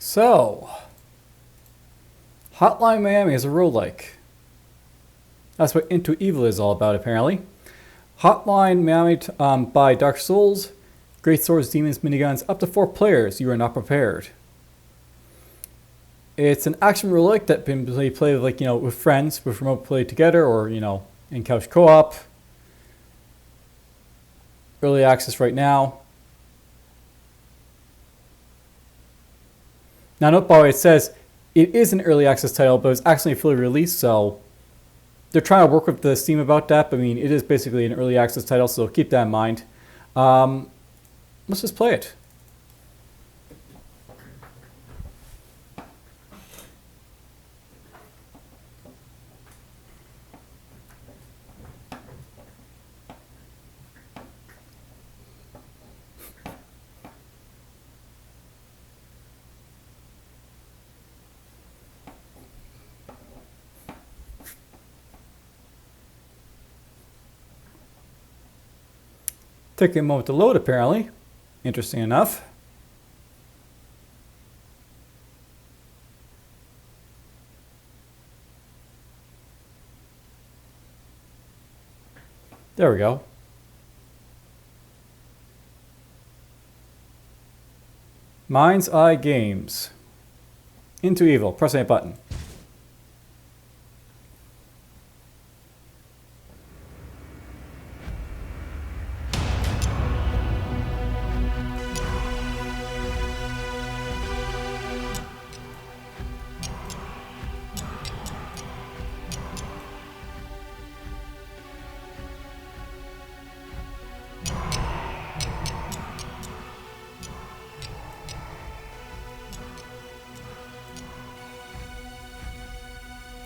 So, Hotline Miami is a roguelike. That's what Into Evil is all about, apparently. Hotline Miami by Dark Souls. Great swords, demons, miniguns, up to 4 players. You are not prepared. It's an action roguelike that can be played like, with friends, with remote play together, or, in couch co-op. Early access right now. Now note, by the way, it says it is an early access title, but it's actually fully released, so they're trying to work with the Steam about that. But I mean, it is basically an early access title, so keep that in mind. Let's just play it. Taking a moment to load, apparently. Interesting enough. There we go. Mind's Eye Games. Into Evil. Press a button.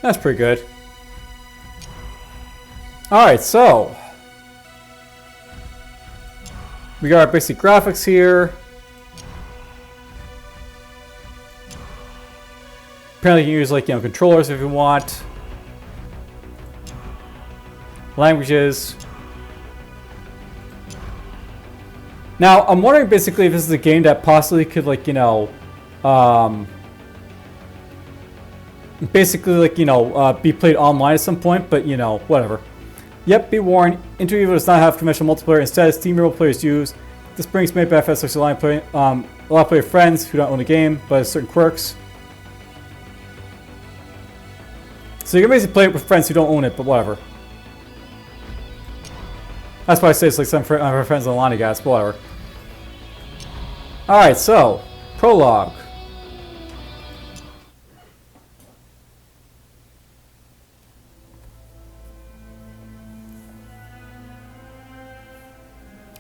That's pretty good. Alright, so we got our basic graphics here. Apparently you can use like controllers if you want. Languages. Now I'm wondering basically if this is a game that possibly could basically be played online at some point, but whatever. Yep, be warned, Into Evil does not have conventional multiplayer. Instead, Steam remote players use. This brings many benefits such as allowing play with friends who don't own the game, but has certain quirks. So you can basically play it with friends who don't own it, but whatever. That's why I say it's like some of our friends online, I guess, but whatever. Alright, so, Prologue.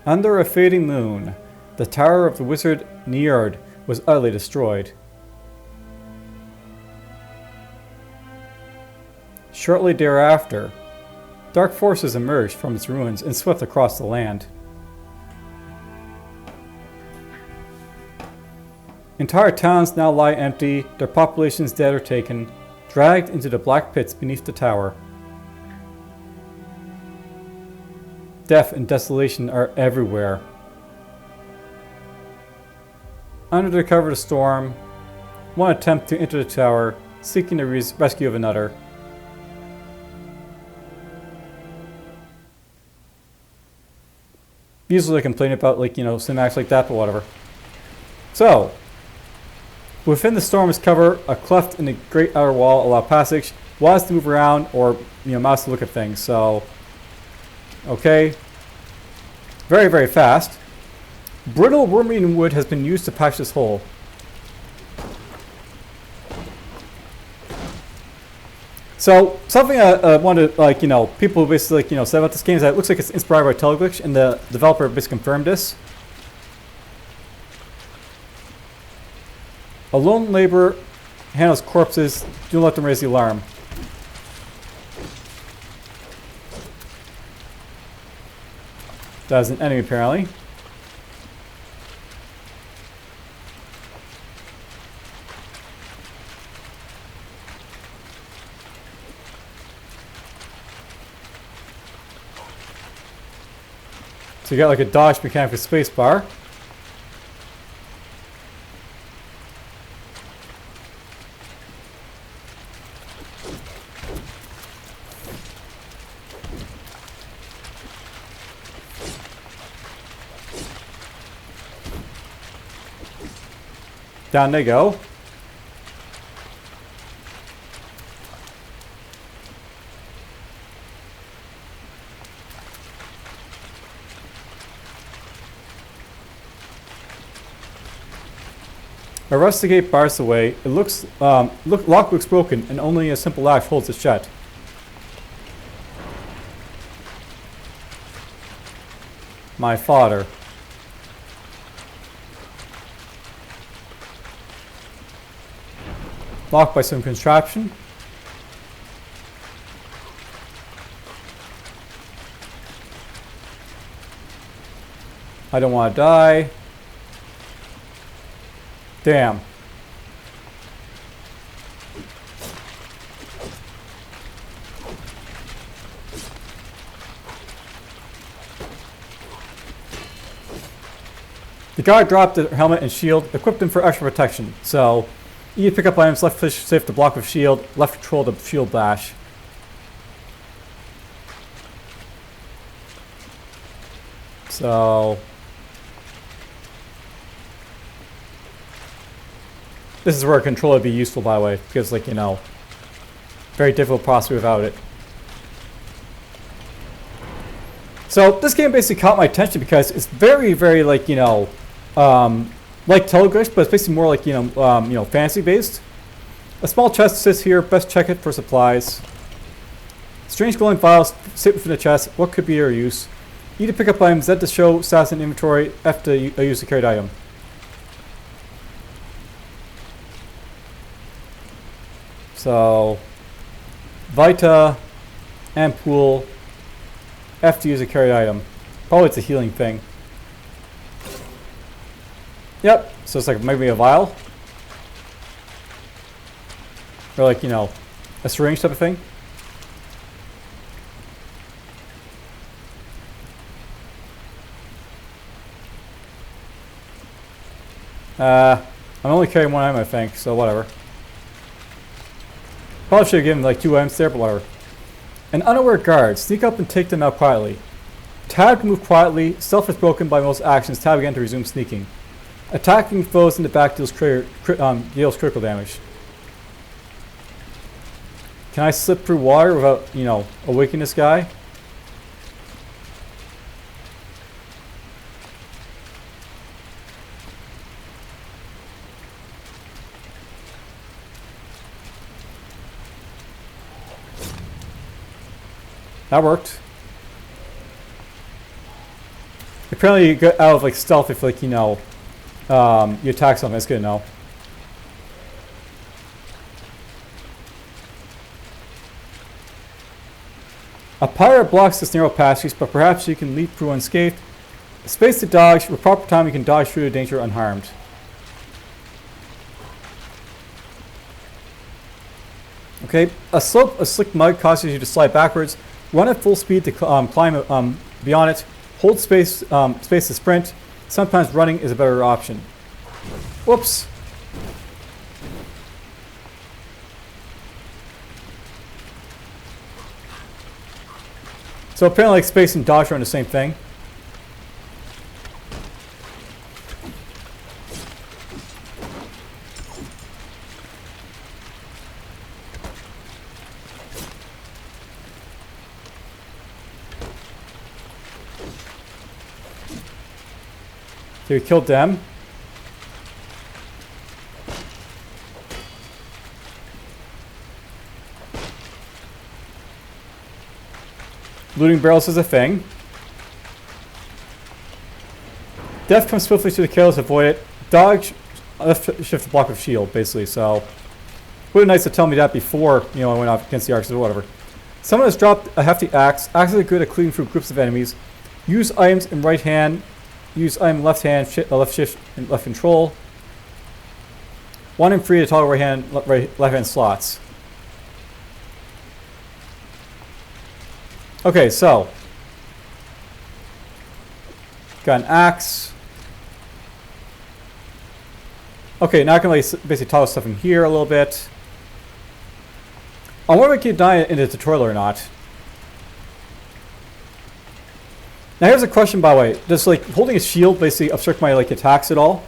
Under a fading moon, the tower of the wizard Niord was utterly destroyed. Shortly thereafter, dark forces emerged from its ruins and swept across the land. Entire towns now lie empty, their populations dead or taken, dragged into the black pits beneath the tower. Death and desolation are everywhere. Under the cover of the storm, one attempt to enter the tower, seeking the rescue of another. Usually I complain about cinematics like that, but whatever. So, within the storm's cover, a cleft in the great outer wall allows passage, walls to move around, or mouse to look at things. So, okay. Very, very fast. Brittle worm-eaten wood has been used to patch this hole. So, something I wanted people basically, said about this game is that it looks like it's inspired by Teleglitch, and the developer basically confirmed this. A lone laborer handles corpses. Do not let them raise the alarm. That is an enemy, apparently. So you got like a dodge mechanic with spacebar. Down they go. A rusty gate bars the way. It looks, lock looks broken, and only a simple latch holds it shut. My father. Locked by some contraption. I don't want to die. Damn. The guard dropped the helmet and shield, equipped them for extra protection. So, you pick up items, left push safe to block with shield, left control to shield bash. So, this is where a controller would be useful, by the way, because, like, you know, very difficult process without it. So this game basically caught my attention because it's very, very, like, you know, like Teleglitch, but it's basically more like, you know, fantasy based. A small chest sits here. Best check it for supplies. Strange glowing files sit within the chest. What could be your use? E to pick up items. Z to show status in inventory. F to use a carried item. So, Vita, Ampoule, F to use a carried item. Probably it's a healing thing. Yep, so it's like maybe a vial. Or like, you know, a syringe type of thing. I'm only carrying one item, I think, so whatever. Probably should have given like 2 items there, but whatever. An unaware guard. Sneak up and take them out quietly. Tab to move quietly. Stealth is broken by most actions. Tab again to resume sneaking. Attacking foes in the back deals critical damage. Can I slip through water without, you know, awakening this guy? That worked. Apparently you get out of like stealth if, like, you know, you attack something. That's good to know. A pirate blocks this narrow passage, but perhaps you can leap through unscathed. Space to dodge. With proper time, you can dodge through the danger unharmed. Okay, a slope of slick mud causes you to slide backwards. Run at full speed to climb beyond it. Hold space to sprint. Sometimes running is a better option. Whoops. So apparently like space and dodge are the same thing. Okay, we killed them. Looting barrels is a thing. Death comes swiftly to the kills, avoid it. Dodge, left shift to block with shield, basically. So, it would be nice to tell me that before, you know, I went off against the arcs or whatever. Someone has dropped a hefty axe. Axes are good at clearing through groups of enemies. Use items in right hand. Use item left hand, left shift, and left control. 1 and 3 to toggle right hand, left hand slots. Okay, so got an axe. Okay, now I can like basically toggle stuff in here a little bit. I wonder if I can die in the tutorial or not. Now here's a question, by the way. Does like holding a shield basically obstruct my like attacks at all?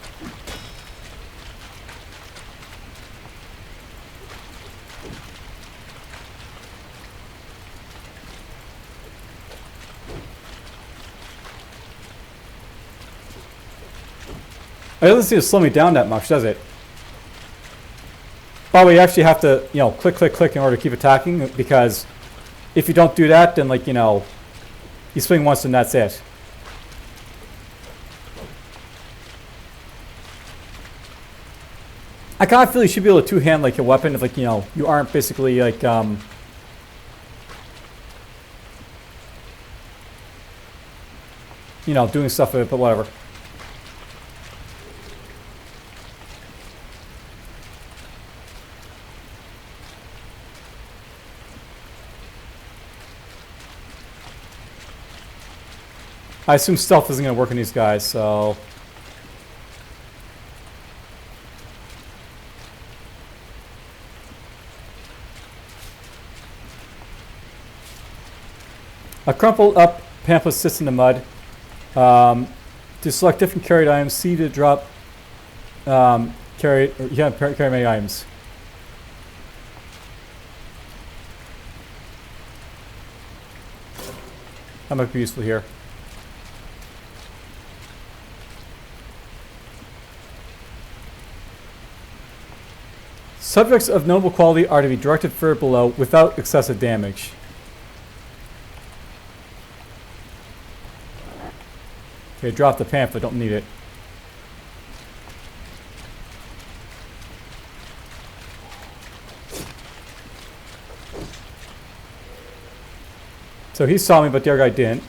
doesn't seem to slow me down that much, does it? By the way, you actually have to, you know, click, click, click in order to keep attacking, because if you don't do that, then, like, you know, you swing once and that's it. I kind of feel you should be able to two-hand, like, a weapon if, like, you know, you aren't basically, like, you know, doing stuff with it, but whatever. I assume stealth isn't going to work on these guys, so... A crumpled up pamphlet sits in the mud. To select different carried items, C to drop carry many items. That might be useful here. Subjects of noble quality are to be directed further below without excessive damage. Okay, drop the pamphlet, don't need it. So he saw me, but the other guy didn't.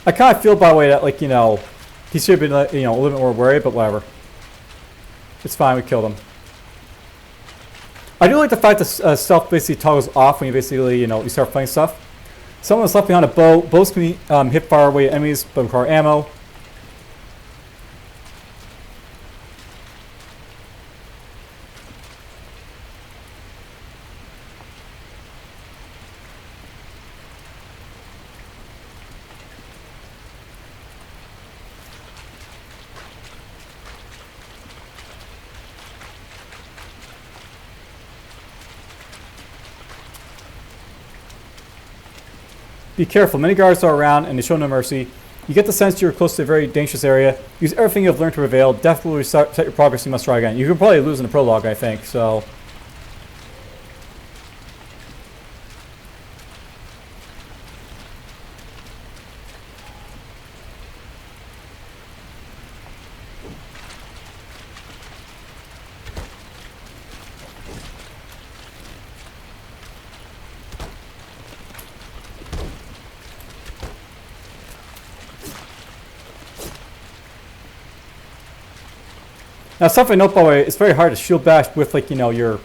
I kind of feel, by the way, that, like, you know, he should have been, you know, a little bit more worried, but whatever. It's fine, we killed him. I do like the fact that stealth basically toggles off when you basically, you know, you start playing stuff. Someone's left behind a bow. Bows can be hit far away enemies, but require ammo. Be careful, many guards are around and they show no mercy. You get the sense you're close to a very dangerous area. Use everything you've learned to prevail. Definitely set your progress, you must try again. You can probably lose in the prologue, I think, so... Now, something to note, by the way, it's very hard to shield bash with, like, your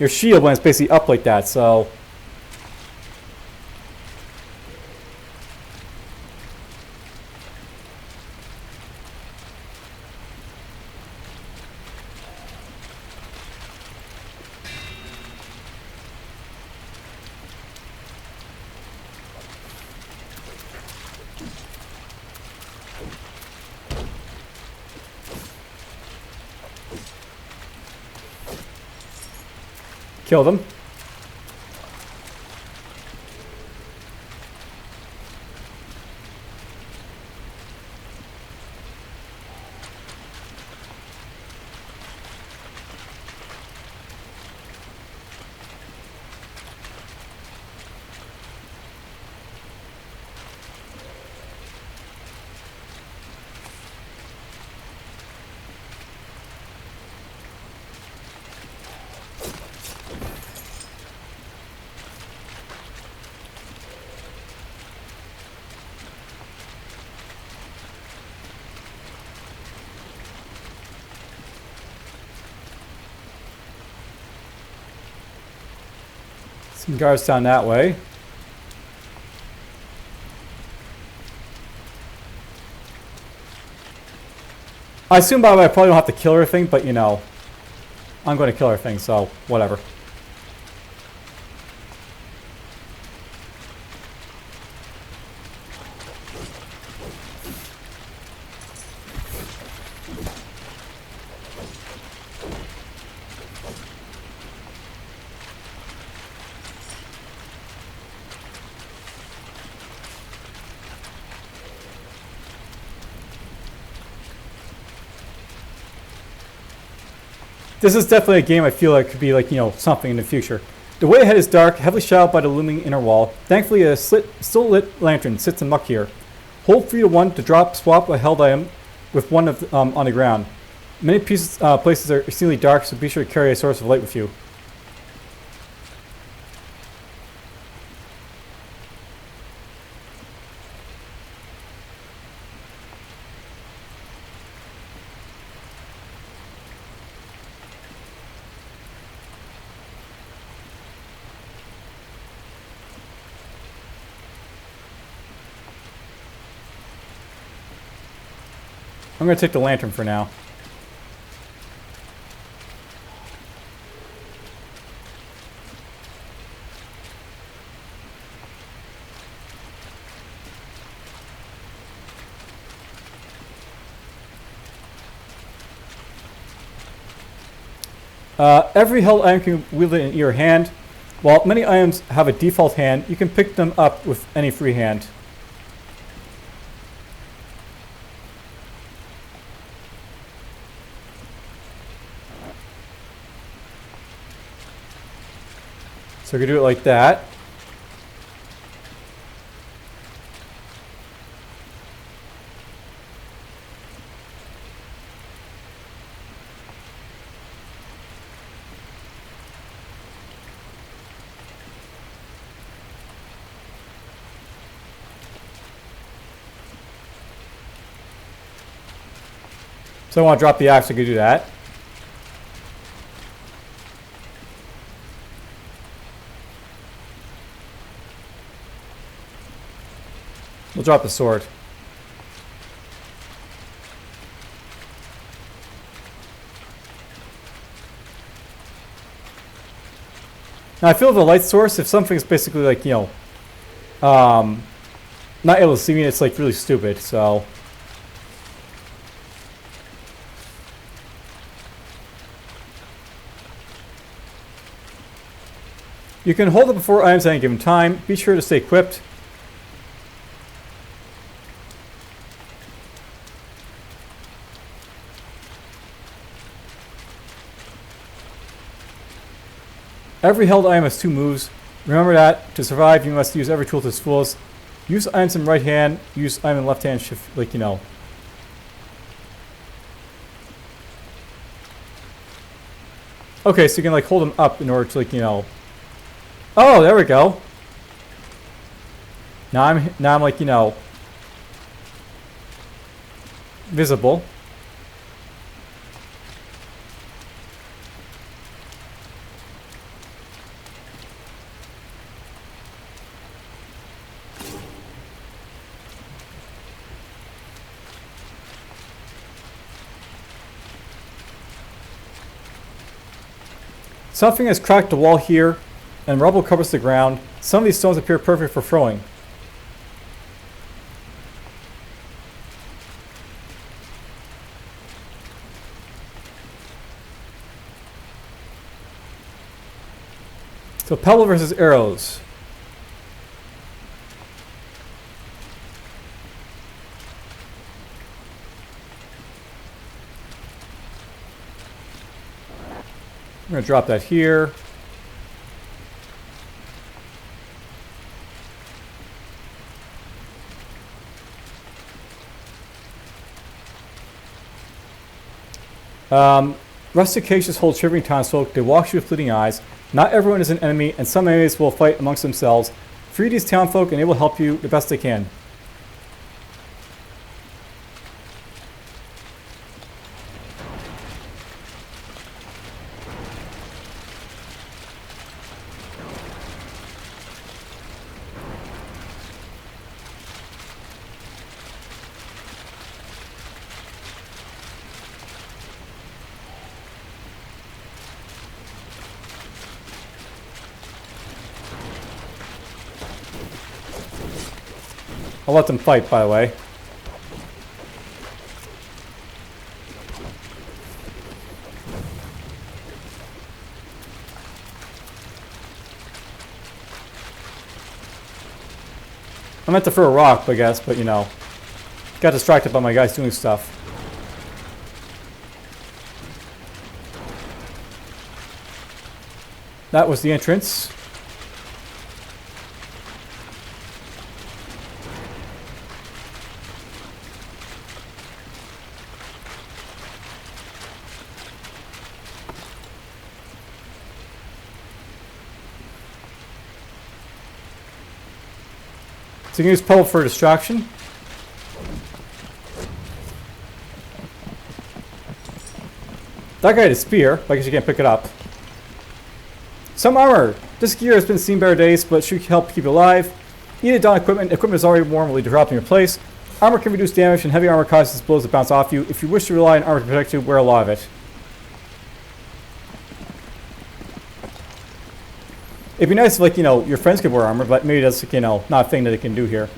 shield when it's basically up like that, so... Kill them. Some guards down that way. I assume, by the way, I probably don't have to kill everything, but, you know, I'm going to kill everything, so whatever. This is definitely a game I feel like could be like, something in the future. The way ahead is dark, heavily shadowed by the looming inner wall. Thankfully, a still lit lantern sits in muck here. Hold 3 to 1 to swap a held item with one of on the ground. Many places are extremely dark, so be sure to carry a source of light with you. I'm going to take the lantern for now. Every held item can be wielded in your hand. While many items have a default hand, you can pick them up with any free hand. So we can do it like that. So I want to drop the axe, I could do that. We'll drop the sword. Now I feel the light source, if something's basically like, not able to see me, it's like really stupid, so. You can hold it before items at any given time. Be sure to stay equipped. Every held item has 2 moves. Remember that. To survive, you must use every tool to its fullest. Use items in right hand. Use item in left hand. Shift, like, Okay, so you can like hold them up in order to like, Oh, there we go. Now I'm like, visible. Something has cracked the wall here, and rubble covers the ground. Some of these stones appear perfect for throwing. So pebble versus arrows. I'm going to drop that here. Rustic caches hold shivering townsfolk. They watch you with fleeting eyes. Not everyone is an enemy, and some enemies will fight amongst themselves. Free these townfolk, and they will help you the best they can. I'll let them fight, by the way. I meant to throw a rock, I guess, but got distracted by my guys doing stuff. That was the entrance. So you can use pebble for distraction. That guy had a spear, but I guess you can't pick it up. Some armor. This gear has been seen better days, but should help keep you alive. Needed down equipment. Equipment is already warm, will drop in your place. Armor can reduce damage, and heavy armor causes blows to bounce off you. If you wish to rely on armor to protect you, wear a lot of it. It'd be nice if, like, you know, your friends could wear armor, but maybe that's, you know, not a thing that they can do here.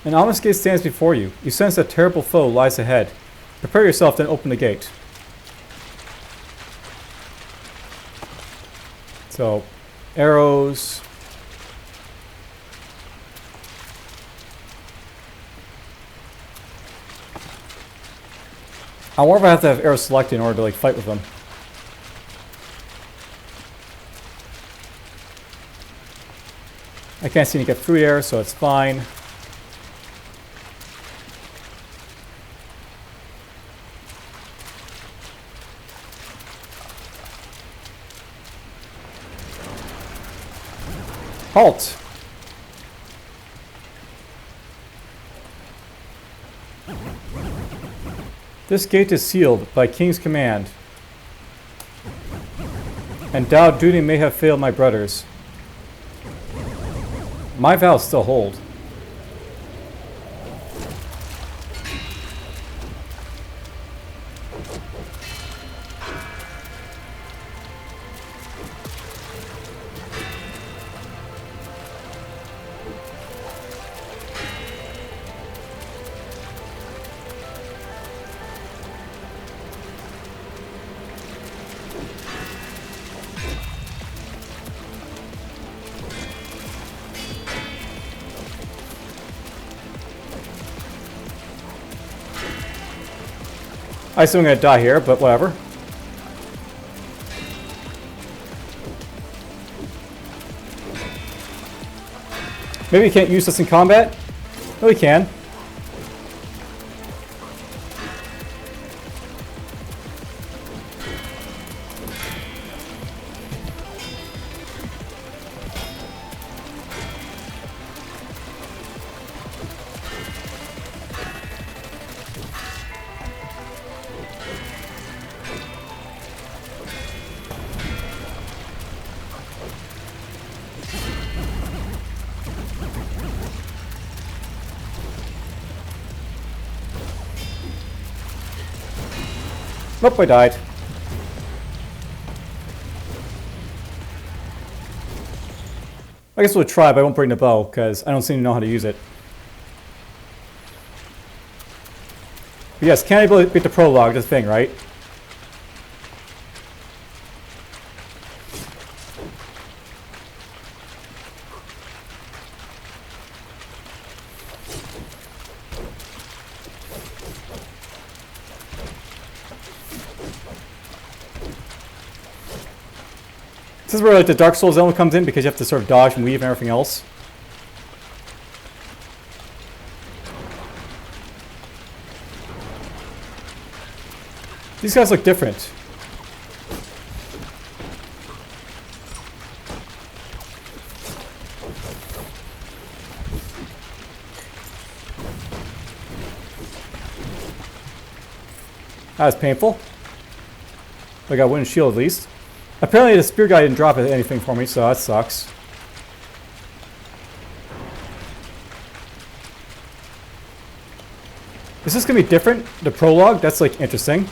An ominous gate stands before you. You sense a terrible foe lies ahead. Prepare yourself, then open the gate. So, arrows. I wonder if I have to have arrows selected in order to, like, fight with them. I can't seem to get through there, so it's fine. Halt! This gate is sealed by King's command. And doubt duty may have failed my brothers. My vows still hold. I assume I'm gonna die here, but whatever. Maybe we can't use this in combat? No, we can. Nope, I died. I guess we'll try, but I won't bring the bow, because I don't seem to know how to use it. But yes, can't able to beat the prologue, this thing, right? This is where, like, the Dark Souls element comes in, because you have to sort of dodge and weave and everything else. These guys look different. That was painful. I got a wooden shield at least. Apparently the spear guy didn't drop anything for me, so that sucks. Is this going to be different? The prologue? That's, like, interesting.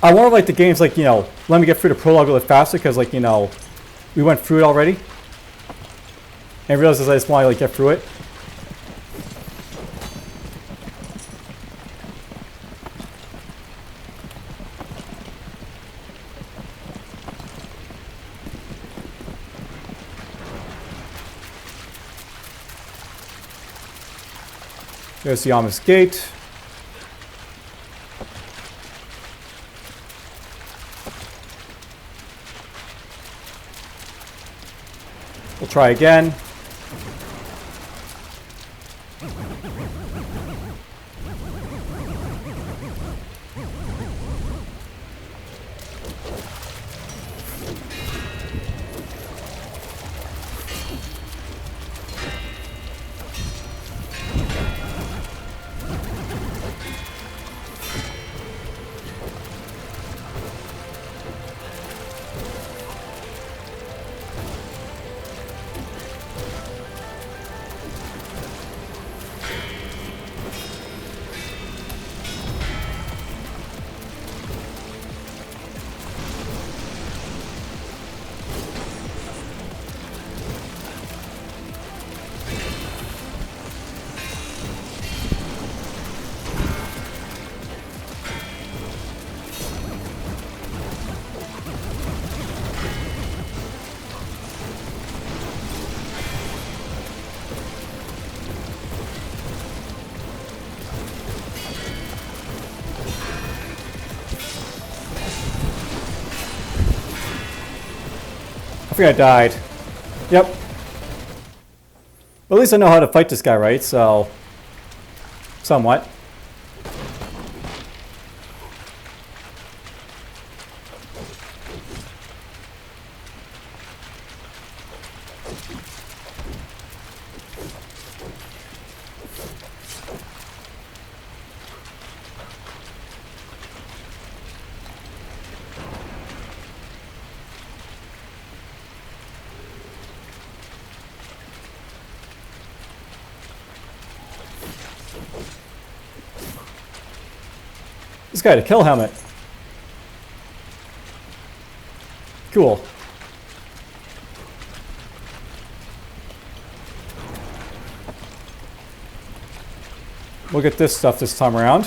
I wonder like the games like, you know, let me get through the prologue a little faster because like, you know, we went through it already. And I realized I just want to like get through it. There's the Amish gate. We'll try again. I think I died. Yep. Well, at least I know how to fight this guy, right? So, somewhat. This guy had a kill helmet. Cool. We'll get this stuff this time around.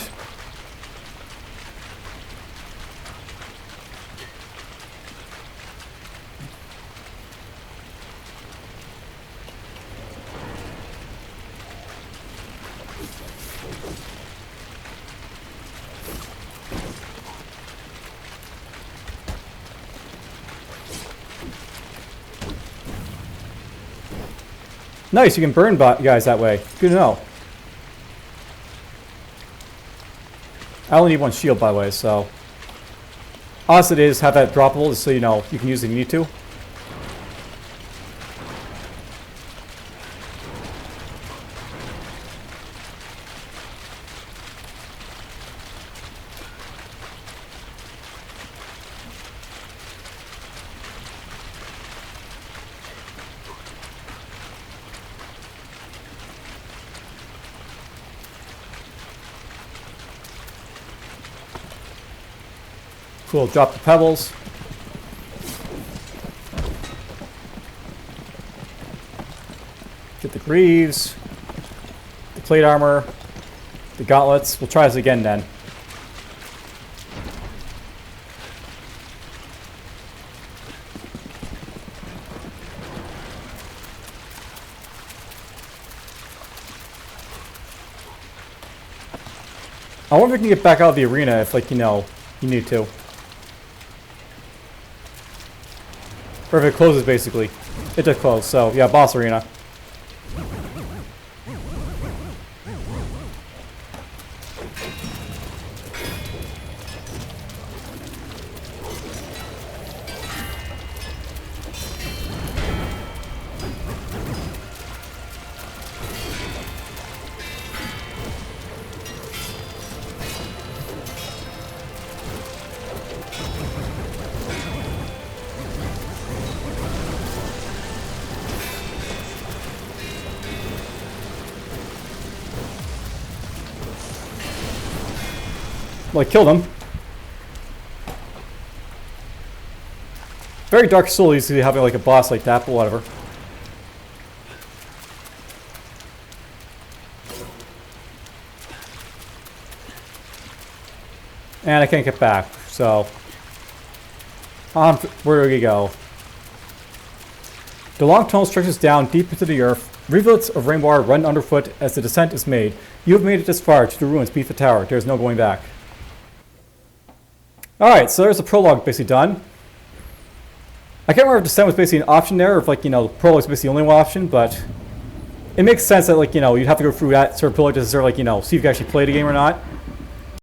Nice, you can burn guys that way. Good to know. I only need one shield, by the way, so... All it is, have that droppable, just so you know you can use it if you need to. Cool, drop the pebbles. Get the greaves, the plate armor, the gauntlets. We'll try this again then. I wonder if we can get back out of the arena if, like, you know, you need to. Or if it closes, basically. It just closed, so yeah, boss arena. Well, I killed him. Very Dark Souls usually having like a boss like that, but whatever. And I can't get back, so... where do we go? The long tunnel stretches down deep into the earth. Rivulets of rainwater run underfoot as the descent is made. You have made it this far to the ruins beneath the tower. There is no going back. Alright, so there's the prologue basically done. I can't remember if descent was basically an option there, or if, like, you know, prologue is basically the only one option, but... It makes sense that, like, you know, you'd have to go through that sort of prologue to sort of, like, you know, see if you can actually play the game or not.